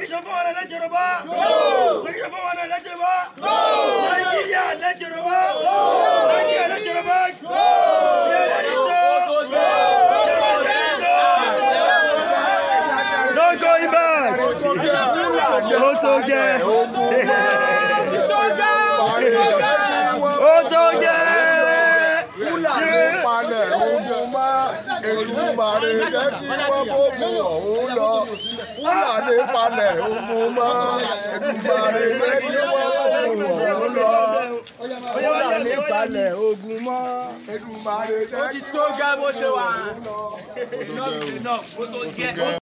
Position for one, let's Yoruba. Position for one, let's Yoruba. Nigeria, let's Yoruba. Nigeria, let's Yoruba. No going back. Èdùmàrè jẹ́ kí wọ́n bógun ọ̀hún lọ. Fúlàní palẹ̀ ogun mọ́. Èdùmàrè jẹ́ kí wọ́n bógun ọ̀hún lọ. Fúlàní palẹ̀ ogun mọ́. Èdùmàrè jẹ́ kí wọ́n bógun ọ̀hún lọ.